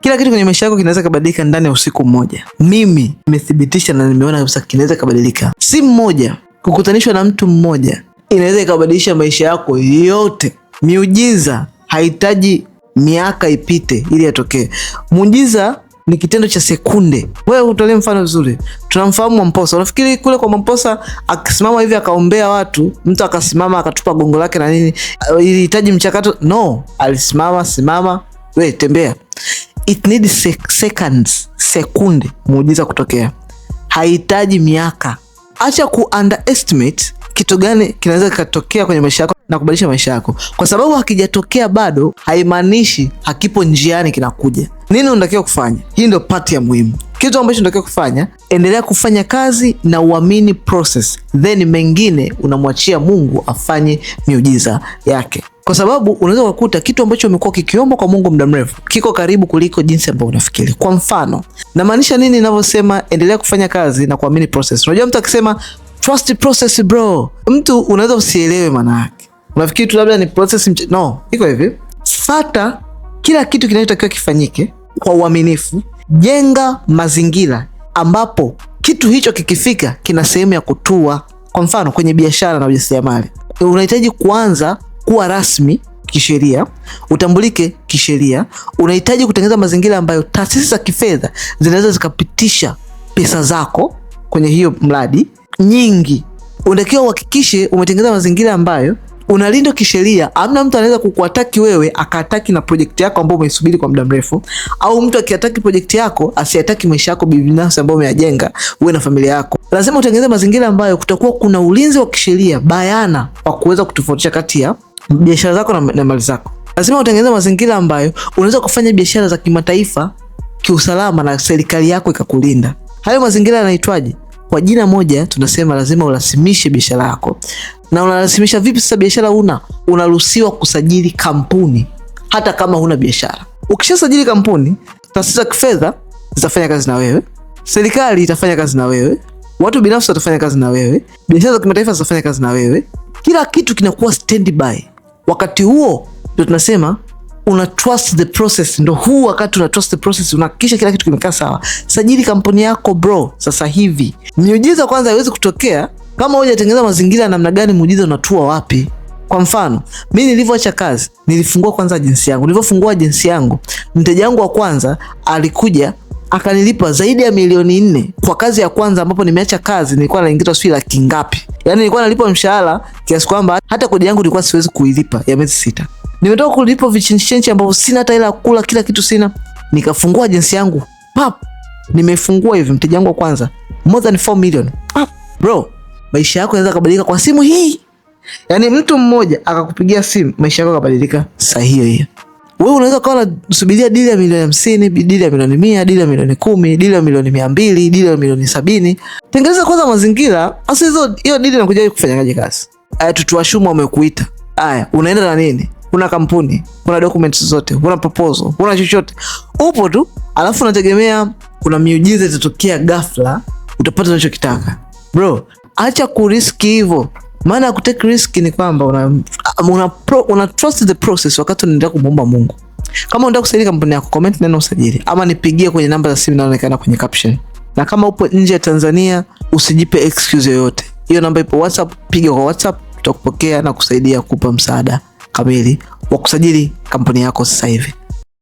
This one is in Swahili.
Kila kitu kwenye maisha yako kinaweza kubadilika ndani ya usiku mmoja. Mimi nimethibitisha na nimeona kabisa kinaweza kubadilika. Simu moja kukutanishwa na mtu mmoja inaweza ikabadilisha maisha yako yote. Miujiza haihitaji miaka ipite ili yatokee. Muujiza ni kitendo cha sekunde. Wewe utolee mfano vizuri. Tunamfahamu Mwamposa. Unafikiri kule kwa Mwamposa akisimama hivi akaombea watu, mtu akasimama akatupa gongo lake na nini, ilihitaji mchakato? No, alisimama, wewe tembea. It needs seconds, sekunde muujiza kutokea. Haihitaji miaka. Acha ku underestimate kitu gani kinaweza kutokea kwenye maisha yako na kubadilisha maisha yako. Kwa sababu hakijatokea bado haimaanishi hakipo njiani kinakuja. Nini unatakiwa kufanya? Hii ndio part ya muhimu. Kitu ambacho unatakiwa kufanya, endelea kufanya kazi na uamini process. Then mengine unamwachia Mungu afanye miujiza yake. Kwa sababu unaweza kukuta kitu ambacho umekuwa kikiomba kwa Mungu muda mrefu kiko karibu kuliko jinsi ambavyo unafikiri. Kwa mfano, namaanisha nini ninavyosema endelea kufanya kazi na kuamini process? Unajua mtu akisema trust the process bro, mtu unaweza usielewe maana yake. Unafikiri tu labda ni process no, iko hivi. Fuata kila kitu kinachotakiwa kifanyike kwa uaminifu. Jenga mazingira ambapo kitu hicho kikifika kina sehemu ya kutua. Kwa mfano kwenye biashara na ujasiriamali, unahitaji kuanza kuwa rasmi kisheria, utambulike kisheria. Unahitaji kutengeneza mazingira ambayo taasisi za kifedha zinaweza zikapitisha pesa zako kwenye hiyo mradi nyingi. Unatakiwa uhakikishe umetengeneza mazingira ambayo unalindwa kisheria. Hamna mtu anaweza kukuataki wewe akaataki na project yako ambayo umeisubiri kwa muda mrefu, au mtu akiataki project yako asiataki maisha yako binafsi ambayo umeyajenga wewe na familia yako. Lazima utengeneze mazingira ambayo kutakuwa kuna ulinzi wa kisheria bayana wa kuweza kutofautisha kati ya biashara zako na mali zako. Lazima utengeneze mazingira ambayo unaweza kufanya biashara za kimataifa kiusalama na serikali yako ikakulinda. Hayo mazingira yanaitwaje? Kwa jina moja tunasema lazima urasimishe biashara yako. Na unarasimisha vipi sasa biashara? Unaruhusiwa kusajili kampuni hata kama huna biashara. Ukishasajili kampuni, taasisi za kifedha zitafanya kazi na wewe, serikali itafanya kazi na wewe, watu binafsi watafanya kazi na wewe, biashara za kimataifa zitafanya kazi na wewe. Kila kitu kinakuwa standby. Wakati huo ndio tunasema una trust the process. Ndio huu wakati una trust the process, unahakikisha kila kitu kimekaa sawa. Sajili kampuni yako bro sasa hivi. Miujiza kwanza haiwezi kutokea kama hujatengeneza mazingira namna gani muujiza unatua wapi. Kwa mfano, mimi nilivyoacha kazi, nilifungua kwanza agency yangu. Nilipofungua agency yangu, mteja wangu wa kwanza alikuja akanilipa zaidi ya milioni 4 kwa kazi ya kwanza, ambapo nimeacha kazi nilikuwa naingiza sio laki ngapi. Yaani nilikuwa nalipa mshahara kiasi kwamba hata kodi yangu nilikuwa siwezi kuilipa ya miezi 6. Nimetoka kulipa vichenchenchi ambavyo sina hata hela kula, kila kitu sina. Nikafungua agency yangu. Pap. Nimefungua hivi mteja wangu wa kwanza more than 4 million. Pap. Bro, maisha yako yanaweza kubadilika kwa simu hii. Yaani mtu mmoja akakupigia simu, maisha yako yakabadilika saa hiyo. Wewe unaweza kuwa unasubiria dili ya milioni 50, dili ya milioni 100, dili ya milioni 10, dili ya milioni 200, dili ya milioni 70. Tengeneza kwanza mazingira. Sasa hiyo dili inakuja kufanyaje kazi? Aya, tutuashumu wamekuita. Aya, unaenda na nini? Una kampuni, una documents zote, una proposal, una chochote. Upo tu, alafu unategemea kuna miujiza itatokea ghafla, utapata unachokitaka. Bro, acha kuriski hivyo. Maana ya kutake risk ni kwamba una trust the process wakati unaendelea kumuomba Mungu. Kama unataka kusajili kampuni yako, comment neno usajili ama nipigie kwenye namba za simu inayoonekana kwenye caption. Na kama upo nje ya Tanzania, usijipe excuse yoyote. Hiyo namba ipo WhatsApp, piga kwa WhatsApp, tutakupokea na kusaidia kukupa msaada kamili wa kusajili kampuni yako sasa hivi.